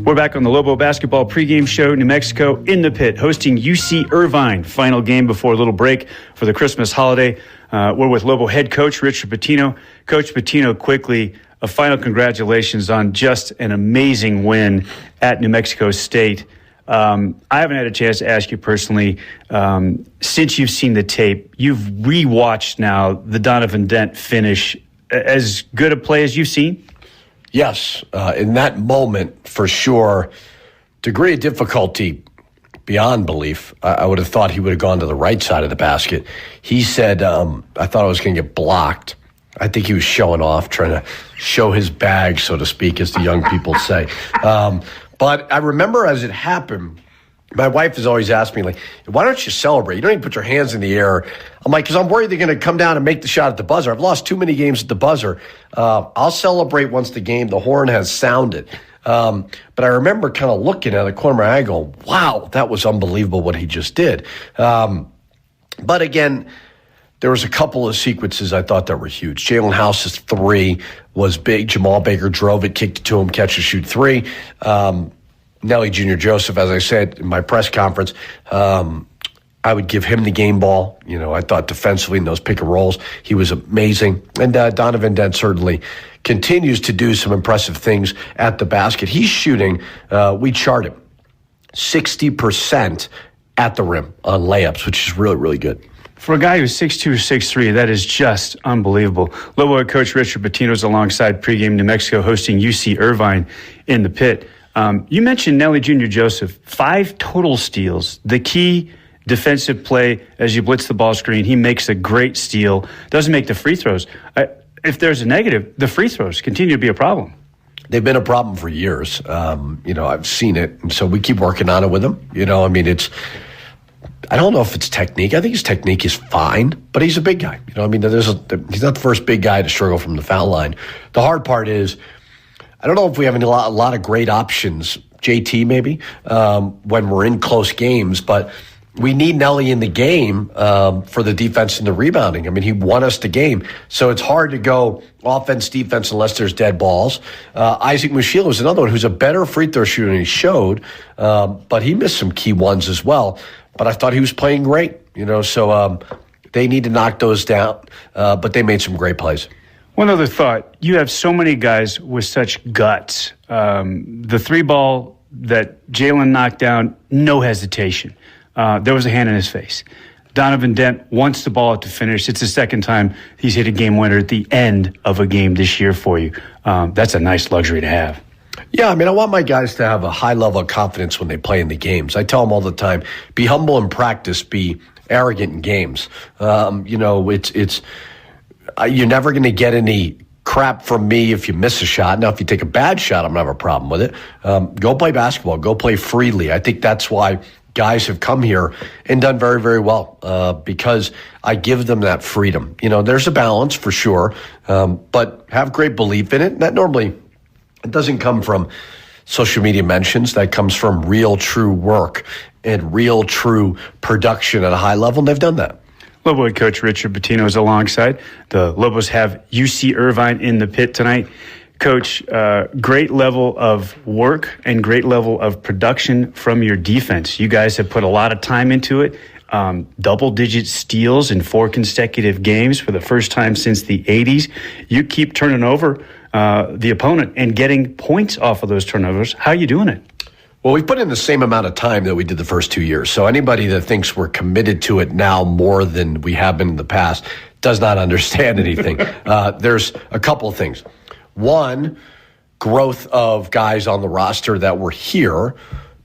We're back on the Lobo Basketball pregame show. New Mexico in the pit, hosting UC Irvine. Final game before a little break for the Christmas holiday. We're with Lobo head coach Richard Pitino. Coach Pitino, quickly, a final congratulations on just an amazing win at New Mexico State. I haven't had a chance to ask you personally, since you've seen the tape, you've rewatched now the Donovan Dent finish. As good a play as you've seen? Yes, in that moment, for sure, degree of difficulty beyond belief. I would have thought he would have gone to the right side of the basket. He said, I thought I was going to get blocked. I think he was showing off, trying to show his bag, so to speak, as the young people say. But I remember as it happened, my wife has always asked me, like, why don't you celebrate? You don't even put your hands in the air. I'm like, because I'm worried they're going to come down and make the shot at the buzzer. I've lost too many games at the buzzer. I'll celebrate once the horn has sounded. But I remember kind of looking at the corner of my eye going, wow, that was unbelievable what he just did. But again, there was a couple of sequences I thought that were huge. Jalen House's three was big. Jamal Baker drove it, kicked it to him, catch and shoot three. Nelly Jr. Joseph, as I said in my press conference, I would give him the game ball. You know, I thought defensively in those pick and rolls, he was amazing. And Donovan Dent certainly continues to do some impressive things at the basket. He's shooting, we chart him, 60% at the rim on layups, which is really, really good. For a guy who's 6'2", 6'3", that is just unbelievable. Lobo head coach Richard Pitino is alongside pregame New Mexico hosting UC Irvine in the pit. You mentioned Nelly Jr. Joseph, 5 total steals. The key defensive play as you blitz the ball screen, he makes a great steal, doesn't make the free throws. If there's a negative, the free throws continue to be a problem. They've been a problem for years. I've seen it, and so we keep working on it with him. I don't know if it's technique. I think his technique is fine, but he's a big guy. He's not the first big guy to struggle from the foul line. The hard part is, I don't know if we have a lot of great options, JT maybe, when we're in close games, but we need Nelly in the game for the defense and the rebounding. I mean, he won us the game. So it's hard to go offense, defense, unless there's dead balls. Isaac Mushila was another one who's a better free throw shooter than he showed, but he missed some key ones as well. But I thought he was playing great, so they need to knock those down, but they made some great plays. One other thought. You have so many guys with such guts. The 3-ball that Jalen knocked down, no hesitation. There was a hand in his face. Donovan Dent wants the ball to finish. It's the second time he's hit a game winner at the end of a game this year for you. That's a nice luxury to have. Yeah, I want my guys to have a high level of confidence when they play in the games. I tell them all the time, be humble in practice, be arrogant in games. It's you're never going to get any crap from me if you miss a shot. Now, if you take a bad shot, I'm going to have a problem with it. Go play basketball. Go play freely. I think that's why guys have come here and done very, very well, because I give them that freedom. There's a balance for sure, but have great belief in it. That normally it doesn't come from social media mentions. That comes from real, true work and real, true production at a high level, and they've done that. Lobo head coach Richard Pitino is alongside. The Lobos have UC Irvine in the pit tonight. Coach, great level of work and great level of production from your defense. You guys have put a lot of time into it. Double-digit steals in 4 consecutive games for the first time since the 80s. You keep turning over the opponent and getting points off of those turnovers. How are you doing it? Well, we put in the same amount of time that we did the first 2 years. So anybody that thinks we're committed to it now more than we have been in the past does not understand anything. There's a couple of things. One, growth of guys on the roster that were here.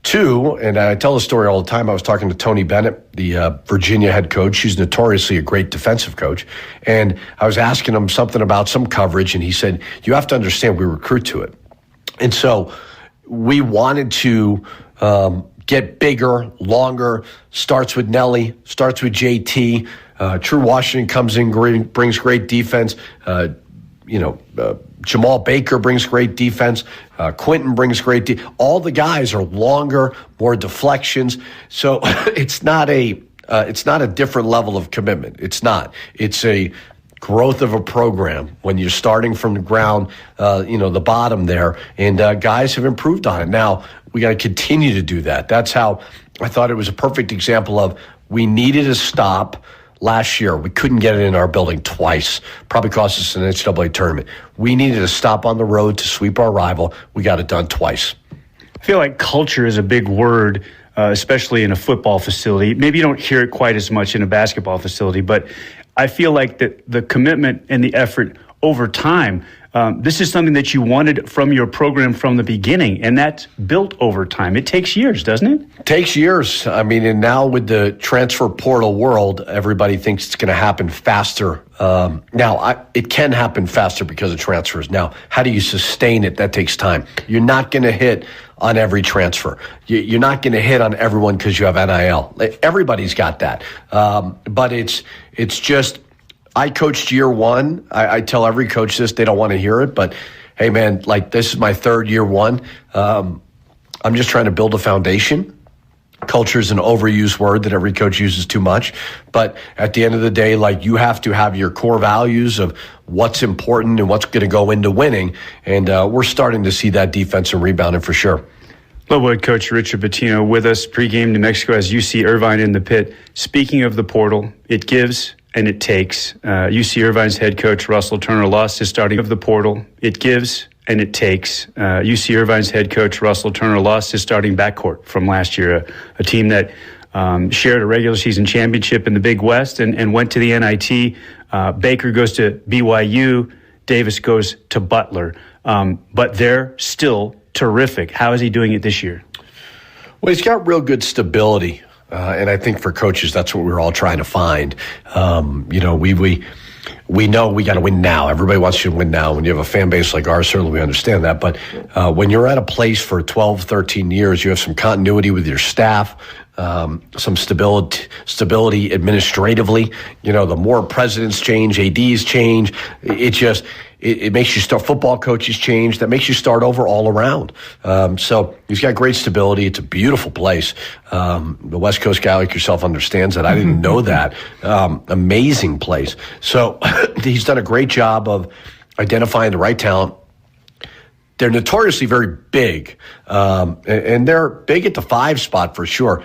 2, and I tell the story all the time, I was talking to Tony Bennett, the Virginia head coach. He's notoriously a great defensive coach. And I was asking him something about some coverage, and he said, you have to understand we recruit to it. And so we wanted to get bigger, longer, starts with Nelly, starts with JT. Tru Washington comes in, brings great defense. Jamal Baker brings great defense. Quentin brings great all the guys are longer, more deflections. So it's not a different level of commitment. It's not. It's a growth of a program when you're starting from the ground, the bottom there, and guys have improved on it. Now, we got to continue to do that. That's how I thought it was a perfect example of we needed a stop last year. We couldn't get it in our building twice. Probably cost us an NCAA tournament. We needed a stop on the road to sweep our rival. We got it done twice. I feel like culture is a big word, especially in a football facility. Maybe you don't hear it quite as much in a basketball facility, but I feel like the commitment and the effort over time, this is something that you wanted from your program from the beginning, and that's built over time. It takes years, doesn't it? It takes years. I mean, and now with the transfer portal world, everybody thinks it's going to happen faster. It can happen faster because of transfers. Now, how do you sustain it? That takes time. You're not going to hit on every transfer. You're not going to hit on everyone because you have NIL. Everybody's got that. But it's just, I coached year one. I tell every coach this, they don't want to hear it, but hey man, like this is my third year one. I'm just trying to build a foundation. Culture is an overused word that every coach uses too much. But at the end of the day, like you have to have your core values of what's important and what's going to go into winning. And we're starting to see that defense and rebounding for sure. Lobo head coach Richard Pitino with us pregame. New Mexico has UC Irvine in the pit. Speaking of the portal, it gives and it takes. UC Irvine's head coach Russell Turner lost his starting of the portal. It gives and it takes. UC Irvine's head coach Russell Turner lost his starting backcourt from last year, a team that shared a regular season championship in the Big West and went to the NIT. Baker goes to BYU. Davis goes to Butler. But they're still terrific. How is he doing it this year? Well, he's got real good stability. And I think for coaches, that's what we're all trying to find. We know we got to win now. Everybody wants you to win now. When you have a fan base like ours, certainly we understand that. But when you're at a place for 12, 13 years, you have some continuity with your staff, some stability administratively. The more presidents change, ADs change, it makes you start, football coaches change. That makes you start over all around. So he's got great stability. It's a beautiful place. The West Coast guy like yourself understands that. I didn't know that. Amazing place. So he's done a great job of identifying the right talent. They're notoriously very big, and they're big at the 5 spot for sure.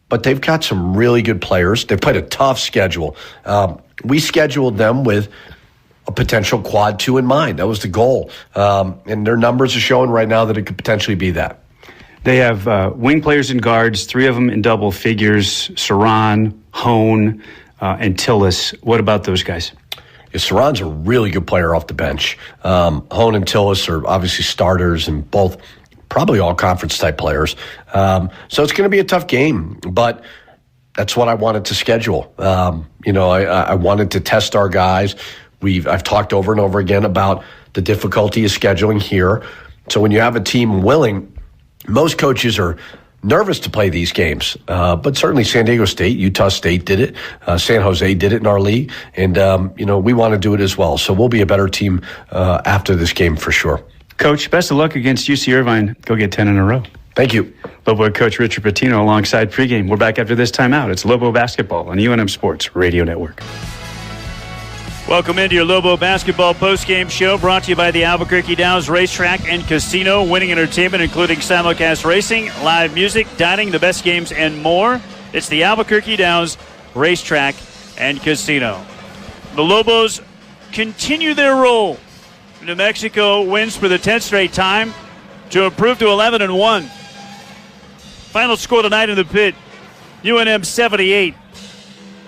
But they've got some really good players. They've played a tough schedule. We scheduled them with a potential quad 2 in mind. That was the goal. And their numbers are showing right now that it could potentially be that. They have wing players and guards, 3 of them in double figures, Saran, Hone, and Tillis. What about those guys? Yeah, Saran's a really good player off the bench. Hone and Tillis are obviously starters and both probably all conference type players. So it's going to be a tough game, but that's what I wanted to schedule. I wanted to test our guys. I've talked over and over again about the difficulty of scheduling here. So when you have a team willing, most coaches are nervous to play these games. But certainly San Diego State, Utah State did it. San Jose did it in our league. And, we want to do it as well. So we'll be a better team after this game for sure. Coach, best of luck against UC Irvine. Go get 10 in a row. Thank you. Lobo coach Richard Pitino alongside pregame. We're back after this timeout. It's Lobo Basketball on UNM Sports Radio Network. Welcome into your Lobo Basketball postgame show brought to you by the Albuquerque Downs Racetrack and Casino. Winning entertainment including simulcast racing, live music, dining, the best games, and more. It's the Albuquerque Downs Racetrack and Casino. The Lobos continue their roll. New Mexico wins for the 10th straight time to improve to 11-1. Final score tonight in the pit, UNM 78,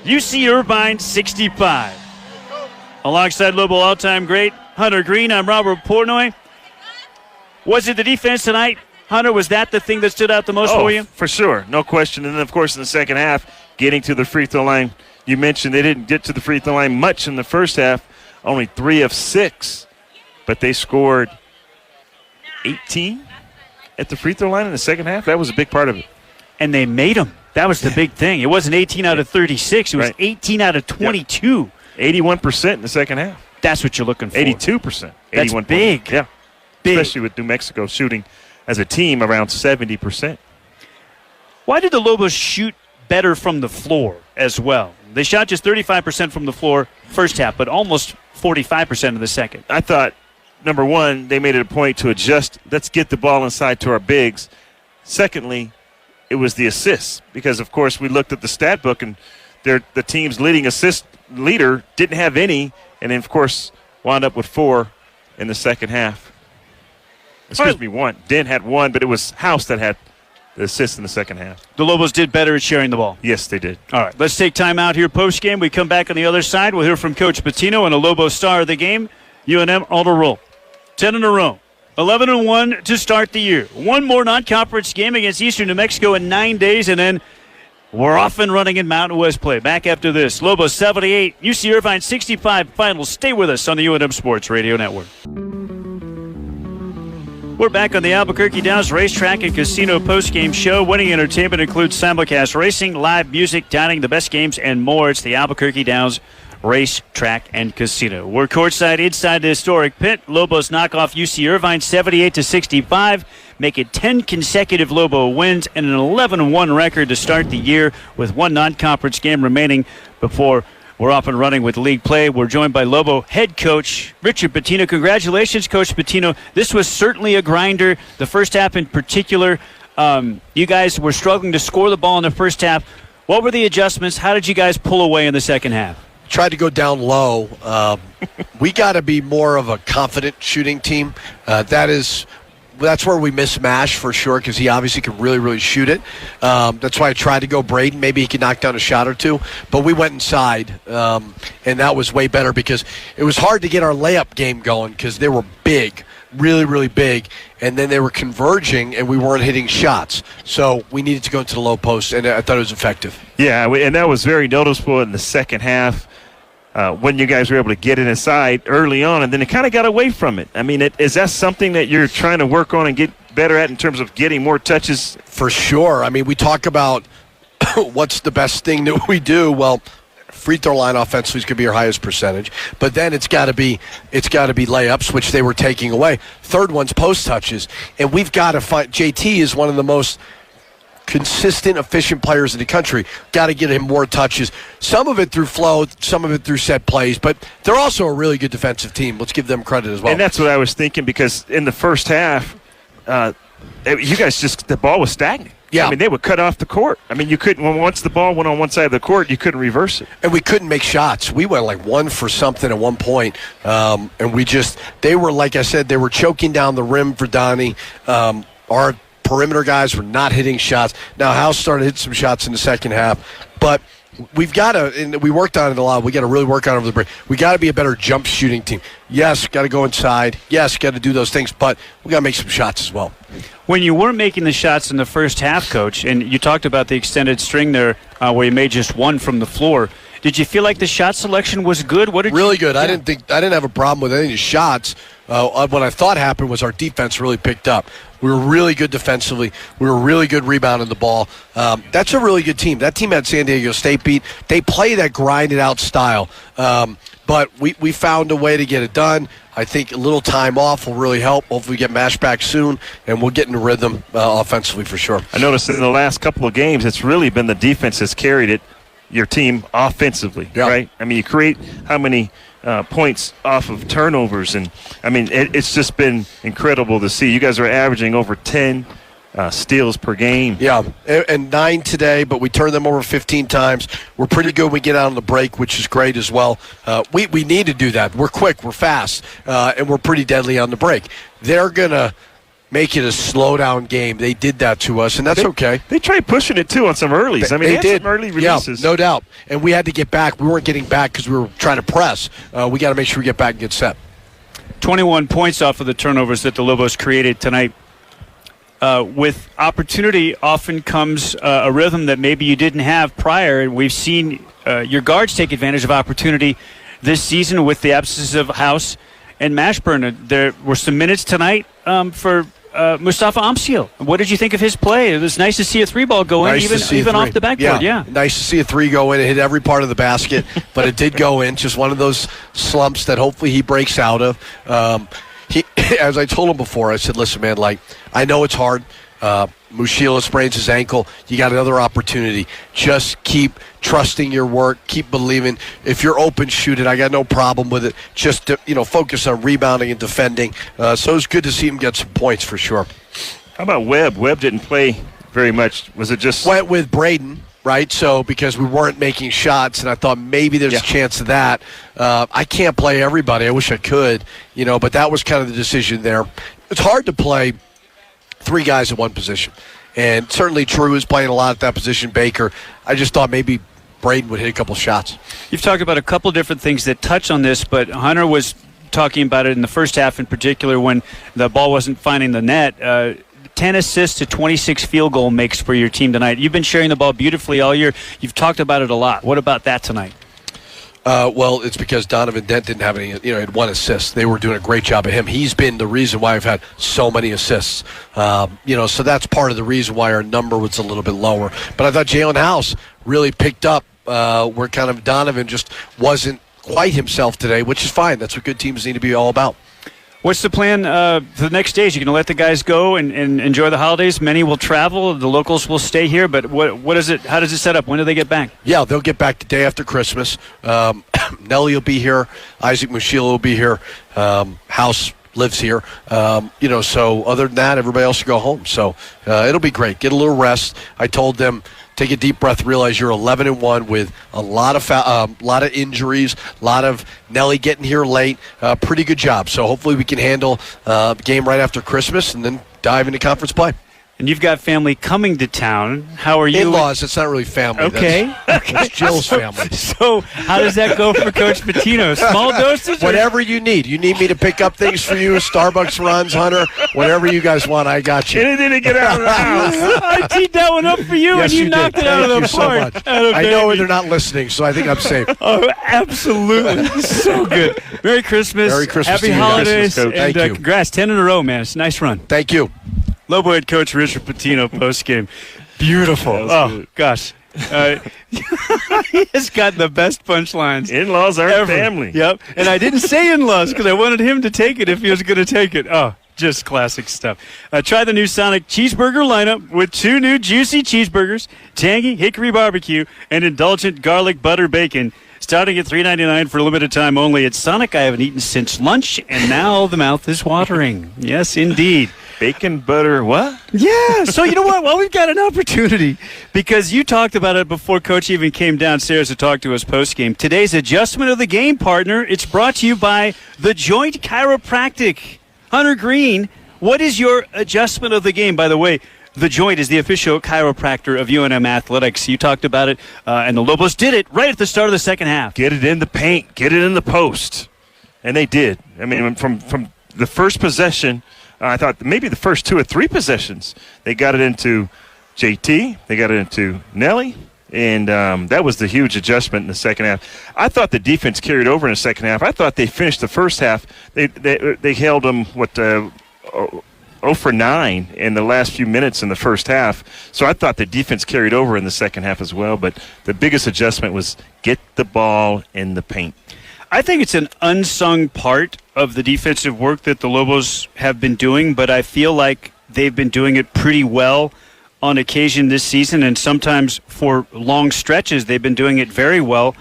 UC Irvine 65. Alongside Lobo all-time great Hunter Green, I'm Robert Portnoy. Was it the defense tonight? Hunter, was that the thing that stood out the most for you? For sure, no question. And then, of course, in the second half, getting to the free throw line. You mentioned they didn't get to the free throw line much in the first half, only 3 of 6. But they scored 18 at the free throw line in the second half. That was a big part of it. And they made them. That was the big thing. It wasn't 18 out of 36. It was 18 out of 22. Yep. 81% in the second half. That's what you're looking for. 82%. That's 81 big. Yeah. Big. Especially with New Mexico shooting as a team around 70%. Why did the Lobos shoot better from the floor as well? They shot just 35% from the floor first half, but almost 45% in the second. I thought, number one, they made it a point to adjust. Let's get the ball inside to our bigs. Secondly, it was the assists because, of course, we looked at the stat book and the team's leading assist leader didn't have any, and then, of course, wound up with 4 in the second half. Excuse me, 1. Den had 1, but it was House that had the assist in the second half. The Lobos did better at sharing the ball. Yes, they did. All right, let's take time out here post-game. We come back on the other side. We'll hear from Coach Pitino and a Lobo star of the game, UNM on a roll. 10 in a row. 11-1 to start the year. One more non-conference game against Eastern New Mexico in 9 days, and then we're off and running in Mountain West play. Back after this. Lobos 78, UC Irvine 65 finals. Stay with us on the UNM Sports Radio Network. We're back on the Albuquerque Downs Racetrack and Casino postgame show. Winning entertainment includes simulcast racing, live music, dining, the best games, and more. It's the Albuquerque Downs Racetrack and Casino. We're courtside inside the historic pit. Lobos knock off UC Irvine 78-65, make it 10 consecutive Lobo wins and an 11-1 record to start the year with one non-conference game remaining before we're off and running with league play. We're joined by Lobo head coach Richard Pitino. Congratulations, Coach Pitino. This was certainly a grinder. The first half in particular, you guys were struggling to score the ball in the first half. What were the adjustments? How did you guys pull away in the second half? Tried to go down low. We got to be more of a confident shooting team. That's where we miss Mash for sure because he obviously can really, really shoot it. That's why I tried to go Braden. Maybe he could knock down a shot or two. But we went inside, and that was way better because it was hard to get our layup game going because they were big, really, really big, and then they were converging, and we weren't hitting shots. So we needed to go into the low post, and I thought it was effective. Yeah, and that was very noticeable in the second half. When you guys were able to get it inside early on, and then it kind of got away from it. I mean, is that something that you're trying to work on and get better at in terms of getting more touches? For sure. I mean, we talk about what's the best thing that we do. Well, free throw line offensively is going to be our highest percentage, but then it's got to be layups, which they were taking away. Third one's post touches, and we've got to find. JT is one of the most consistent, efficient players in the country. Got to get him more touches. Some of it through flow, some of it through set plays, but they're also a really good defensive team. Let's give them credit as well. And that's what I was thinking because in the first half, you guys the ball was stagnant. Yeah. I mean, they would cut off the court. I mean, you couldn't, once the ball went on one side of the court, you couldn't reverse it. And we couldn't make shots. We went like 1 for something at one point. And they were, like I said, they were choking down the rim for Donnie. Our perimeter guys were not hitting shots. Now, House started hitting some shots in the second half. But we've got to, and we worked on it a lot. We got to really work on it over the break. We got to be a better jump shooting team. Yes, got to go inside. Yes, got to do those things. But we got to make some shots as well. When you weren't making the shots in the first half, Coach, and you talked about the extended string there where you made just 1 from the floor, did you feel like the shot selection was good? Really good. Yeah. I didn't have a problem with any of the shots. What I thought happened was our defense really picked up. We were really good defensively. We were really good rebounding the ball. That's a really good team. That team had San Diego State beat. They play that grinded out style. But we found a way to get it done. I think a little time off will really help. Hopefully we get Mash back soon, and we'll get in rhythm offensively for sure. I noticed in the last couple of games, it's really been the defense that's carried it, your team offensively, right? I mean, you create how many points off of turnovers, and I mean, it's just been incredible to see. You guys are averaging over 10 steals per game. Yeah, and 9 today, but we turn them over 15 times. We're pretty good when we get out on the break, which is great as well. We need to do that. We're quick, we're fast, and we're pretty deadly on the break. They're going to make it a slow-down game. They did that to us, and that's okay. They tried pushing it, too, on some earlies. I mean, they had some early releases. Yeah, no doubt. And we had to get back. We weren't getting back because we were trying to press. We got to make sure we get back and get set. 21 points off of the turnovers that the Lobos created tonight. With opportunity often comes a rhythm that maybe you didn't have prior, and we've seen your guards take advantage of opportunity this season with the absence of House and Mashburn. There were some minutes tonight for Mustafa Amsiel. What did you think of his play? It was nice to see a 3-ball go in, even off the backboard. Yeah, nice to see a 3 go in. It hit every part of the basket, but it did go in. Just one of those slumps that hopefully he breaks out of. As I told him before, I said, listen, man, like, I know it's hard. Mushila sprains his ankle. You got another opportunity. Just keep trusting your work. Keep believing. If you're open, shoot it. I got no problem with it. Just focus on rebounding and defending. So it's good to see him get some points for sure. How about Webb? Webb didn't play very much. Was it just went with Braden? Right, so because we weren't making shots, and I thought maybe there's a chance of that. I can't play everybody. I wish I could, but that was kind of the decision there. It's hard to play three guys at one position, and certainly Tru is playing a lot at that position. Baker, I just thought maybe Braden would hit a couple shots. You've talked about a couple different things that touch on this, but Hunter was talking about it in the first half in particular when the ball wasn't finding the net. 10 assists to 26 field goal makes for your team tonight. You've been sharing the ball beautifully all year. You've talked about it a lot. What about that tonight? Well, it's because Donovan Dent didn't have any, had one assist. They were doing a great job of him. He's been the reason why I've had so many assists. So that's part of the reason why our number was a little bit lower. But I thought Jalen House really picked up where kind of Donovan just wasn't quite himself today, which is fine. That's what good teams need to be all about. What's the plan for the next days? You're going to let the guys go and enjoy the holidays? Many will travel. The locals will stay here. But what is it? How does it set up? When do they get back? Yeah, they'll get back the day after Christmas. Nelly will be here. Isaac Mushila will be here. House lives here. So other than that, everybody else will go home. So it'll be great. Get a little rest. I told them, take a deep breath, realize you're 11-1 with a lot of injuries, a lot of Nelly getting here late. Pretty good job. So hopefully we can handle the game right after Christmas and then dive into conference play. And you've got family coming to town. How are you? In-laws. It's not really family. Okay. That's Jill's family. So how does that go for Coach Pitino? Small dosage? Whatever you need. You need me to pick up things for you, Starbucks runs, Hunter, whatever you guys want, I got you. Anything to get out of the house. I teed that one up for you, yes, and you knocked it out of the park. So much. I know they're not listening, so I think I'm safe. Oh, absolutely. So good. Merry Christmas. Merry Christmas Happy to you holidays. guys. And Thank you. Congrats. 10 in a row, man. It's a nice run. Thank you. Lobo head coach Richard Pitino postgame. Beautiful. Oh, good. Gosh. He has got the best punchlines. In-laws are ever. family. Yep. And I didn't say in-laws because I wanted him to take it if he was going to take it. Oh, just classic stuff. Try the new Sonic cheeseburger lineup with 2 new juicy cheeseburgers, tangy hickory barbecue, and indulgent garlic butter bacon. Starting at $3.99 for a limited time only. At Sonic, I haven't eaten since lunch, and now the mouth is watering. Yes, indeed. Bacon, butter, what? Yeah, so you know what? Well, we've got an opportunity because you talked about it before Coach even came downstairs to talk to us post-game. Today's adjustment of the game, partner, it's brought to you by The Joint Chiropractic. Hunter Green, what is your adjustment of the game? By the way, The Joint is the official chiropractor of UNM Athletics. You talked about it, and the Lobos did it right at the start of the second half. Get it in the paint. Get it in the post. And they did. I mean, from the first possession, I thought maybe the first 2 or 3 possessions, they got it into JT, they got it into Nelly, and that was the huge adjustment in the second half. I thought the defense carried over in the second half. I thought they finished the first half. They held them, 0 for 9 in the last few minutes in the first half. So I thought the defense carried over in the second half as well. But the biggest adjustment was get the ball in the paint. I think it's an unsung part of the defensive work that the Lobos have been doing, but I feel like they've been doing it pretty well on occasion this season, and sometimes for long stretches they've been doing it very well.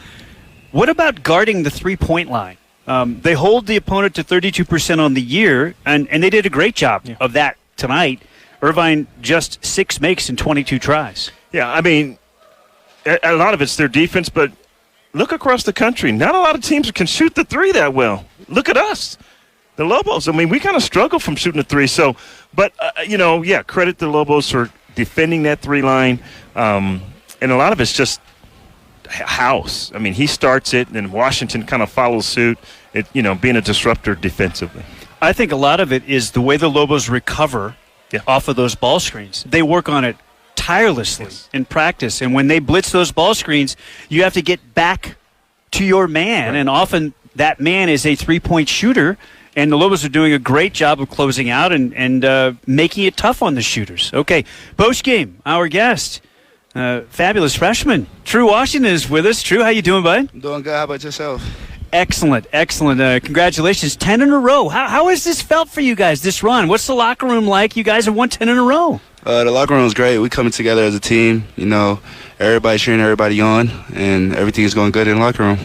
What about guarding the three-point line? They hold the opponent to 32% on the year, and they did a great job of that tonight. Irvine just 6 makes in 22 tries. Yeah, I mean, a lot of it's their defense, but look across the country. Not a lot of teams can shoot the 3 that well. Look at us, the Lobos. I mean, we kind of struggle from shooting the 3. So, but, credit the Lobos for defending that 3 line. And a lot of it's just House. I mean, he starts it, and then Washington kind of follows suit, being a disruptor defensively. I think a lot of it is the way the Lobos recover off of those ball screens. They work on it tirelessly in practice, and when they blitz those ball screens, you have to get back to your man, and often that man is a three-point shooter, and the Lobos are doing a great job of closing out and making it tough on the shooters. Okay, post-game, our guest, fabulous freshman, Tru Washington is with us. Tru, how you doing, bud? I'm doing good. How about yourself? Excellent. Congratulations, 10 in a row. How has this felt for you guys, this run? What's the locker room like? You guys have won 10 in a row. The locker room is great. We coming together as a team. You know, everybody cheering everybody on, and everything is going good in the locker room.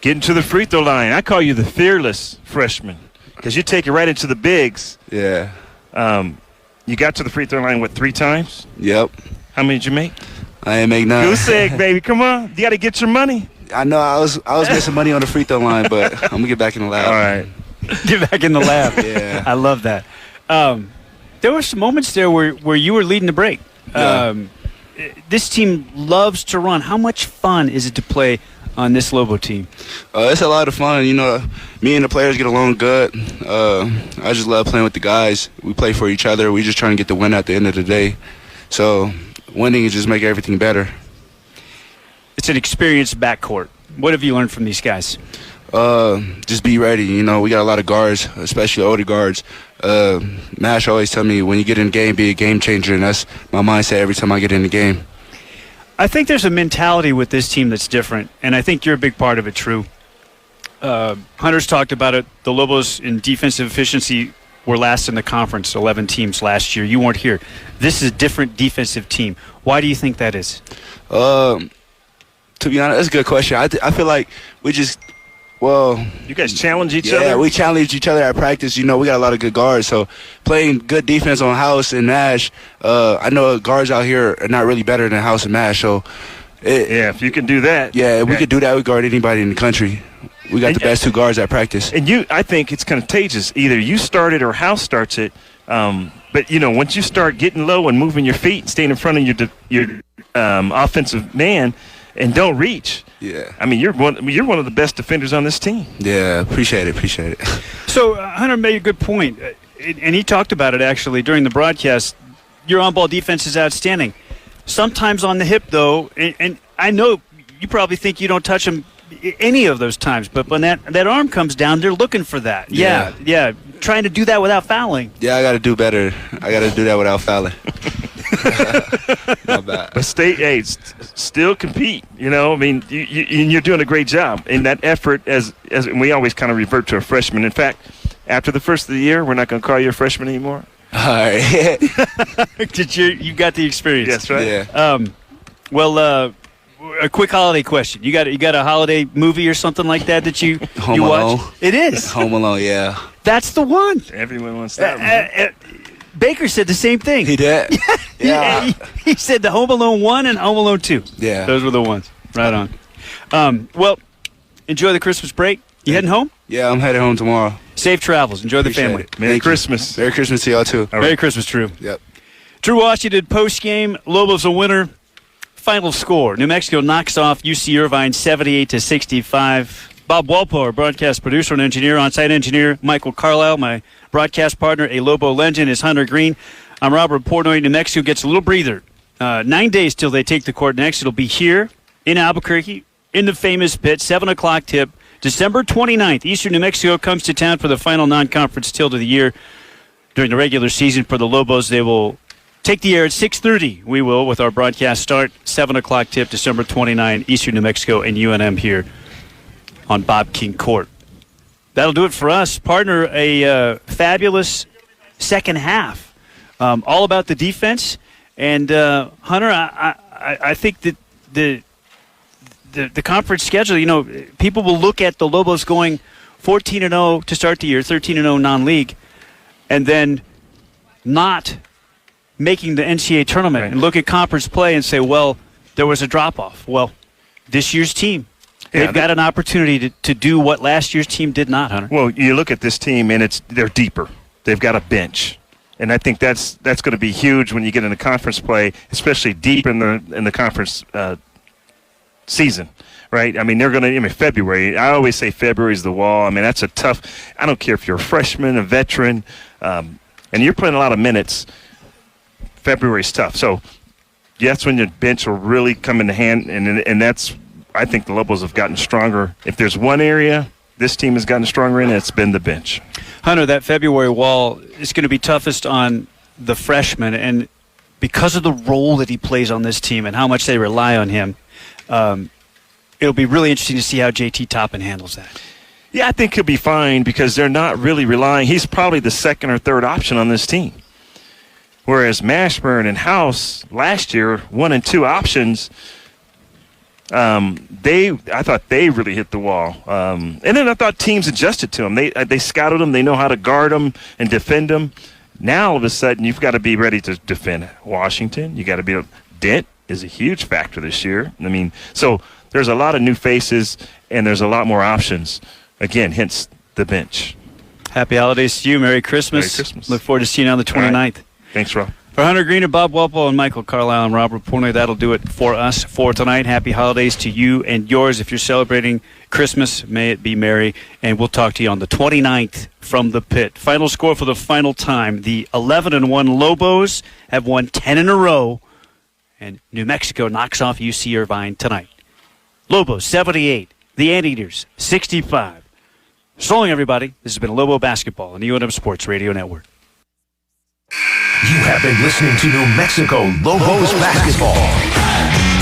Getting to the free throw line. I call you the fearless freshman because you take it right into the bigs. Yeah. You got to the free throw line, 3 times? Yep. How many did you make? I ain't make none. Goose egg, baby. Come on. You got to get your money. I know I was missing money on the free throw line, but I'm going to get back in the lab. All right. Get back in the lab. Yeah. I love that. There were some moments there where you were leading the break. Yeah. This team loves to run. How much fun is it to play on this Lobo team? It's a lot of fun. You know, me and the players get along good. I just love playing with the guys. We play for each other. We just trying to get the win at the end of the day. So winning is just make everything better. It's an experienced backcourt. What have you learned from these guys? Just be ready. You know, we got a lot of guards, especially older guards. Mash always tell me, when you get in the game, be a game changer, and that's my mindset every time I get in the game. I think there's a mentality with this team that's different, and I think you're a big part of it, Tru. Hunter's talked about it. The Lobos in defensive efficiency were last in the conference, 11 teams last year. You weren't here. This is a different defensive team. Why do you think that is? To be honest, that's a good question. I feel like we just, you guys challenge each other? Yeah, we challenge each other at practice. You know, we got a lot of good guards. So playing good defense on House and Nash, I know guards out here are not really better than House and Nash. So, if you can do that. Yeah, if we could do that, we guard anybody in the country. We got the best 2 guards at practice. And I think it's contagious. Either you start it or House starts it. But, you know, once you start getting low and moving your feet and staying in front of your offensive man and don't reach. Yeah. I mean, you're one of the best defenders on this team. Yeah, appreciate it. So Hunter made a good point, and he talked about it actually during the broadcast. Your on-ball defense is outstanding. Sometimes on the hip, though, and I know you probably think you don't touch them any of those times, but when that arm comes down, they're looking for that. Yeah. Trying to do that without fouling. Yeah, I got to do better. I got to do that without fouling. Not bad. But still compete. You know, I mean, you're doing a great job in that effort. As we always kind of revert to a freshman. In fact, after the first of the year, we're not going to call you a freshman anymore. All right. You got the experience? Yes, right. Yeah. A quick holiday question. You got a holiday movie or something like that you Home you Alone. watch? It is. Home Alone. Yeah. That's the one. Everyone wants that one. Baker said the same thing. He did. Yeah. He said the Home Alone 1 and Home Alone 2. Yeah. Those were the ones. Right on. Well, enjoy the Christmas break. You heading home? Yeah, I'm headed home tomorrow. Safe travels. Enjoy the Appreciate family. it. Merry Thank you. Christmas. Merry Christmas to y'all, too. Merry Christmas, Tru. Yep. Tru Washington post-game. Lobos a winner. Final score. New Mexico knocks off UC Irvine 78-65. Bob Walpo, our broadcast producer and engineer, on-site engineer Michael Carlisle. My broadcast partner, a Lobo legend, is Hunter Green. I'm Robert Portnoy. New Mexico gets a little breather. 9 days till they take the court next. It'll be here in Albuquerque, in the famous pit, 7 o'clock tip. December 29th, Eastern New Mexico comes to town for the final non-conference tilt of the year. During the regular season for the Lobos, they will take the air at 6:30. We will, with our broadcast start, 7 o'clock tip, December 29, Eastern New Mexico and UNM here on Bob King Court. That'll do it for us. Partner, a fabulous second half. All about the defense. And, Hunter, I think that the conference schedule, you know, people will look at the Lobos going 14-0 to start the year, 13-0 non-league, and then not making the NCAA tournament and look at conference play and say, well, there was a drop-off. Well, this year's team, they've got an opportunity to do what last year's team did not, Hunter. Well, you look at this team, and they're deeper. They've got a bench. And I think that's going to be huge when you get into conference play, especially deep in the conference season, right? I mean, February. I always say February is the wall. I mean, that's a tough. I don't care if you're a freshman, a veteran, and you're playing a lot of minutes. February's tough. So that's when your bench will really come into hand, and that's. I think the Lobos have gotten stronger. If there's one area this team has gotten stronger in, it's been the bench. Hunter, that February wall is going to be toughest on the freshmen, and because of the role that he plays on this team and how much they rely on him, it'll be really interesting to see how JT Toppin handles that. Yeah, I think he'll be fine because they're not really relying. He's probably the second or third option on this team. Whereas Mashburn and House last year, 1 and 2 options, I thought they really hit the wall. And then I thought teams adjusted to them. They scouted them. They know how to guard them and defend them. Now, all of a sudden, you've got to be ready to defend Washington. You got to be Dent is a huge factor this year. I mean, so there's a lot of new faces, and there's a lot more options. Again, hence the bench. Happy holidays to you. Merry Christmas. Merry Christmas. Look forward to seeing you on the 29th. Right. Thanks, Rob. For Hunter Green and Bob Welpo and Michael Carlisle and Robert Portnoy, that'll do it for us for tonight. Happy holidays to you and yours. If you're celebrating Christmas, may it be merry. And we'll talk to you on the 29th from the pit. Final score for the final time. The 11-1 Lobos have won 10 in a row. And New Mexico knocks off UC Irvine tonight. Lobos 78. The Anteaters 65. So long, everybody. This has been Lobo Basketball on the UNM Sports Radio Network. You have been listening to New Mexico Lobos Basketball.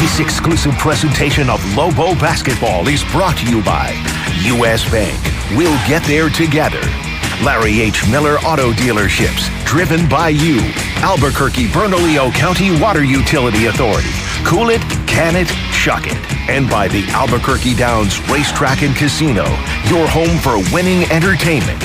This exclusive presentation of Lobo Basketball is brought to you by U.S. Bank. We'll get there together. Larry H. Miller Auto Dealerships, driven by you. Albuquerque Bernalillo County Water Utility Authority. Cool it, can it, chuck it. And by the Albuquerque Downs Racetrack and Casino, your home for winning entertainment.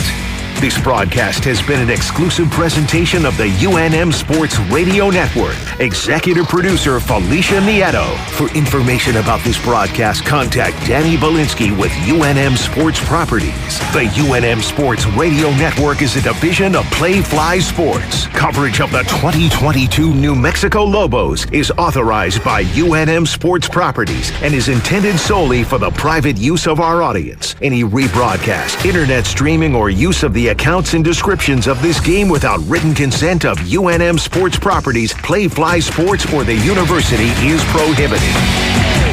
This broadcast has been an exclusive presentation of the UNM Sports Radio Network. Executive producer Felicia Nieto. For information about this broadcast, contact Danny Belinsky with UNM Sports Properties. The UNM Sports Radio Network is a division of Play Fly Sports. Coverage of the 2022 New Mexico Lobos is authorized by UNM Sports Properties and is intended solely for the private use of our audience. Any rebroadcast, internet streaming, or use of the accounts and descriptions of this game without written consent of UNM Sports Properties, Play Fly Sports, or the university is prohibited.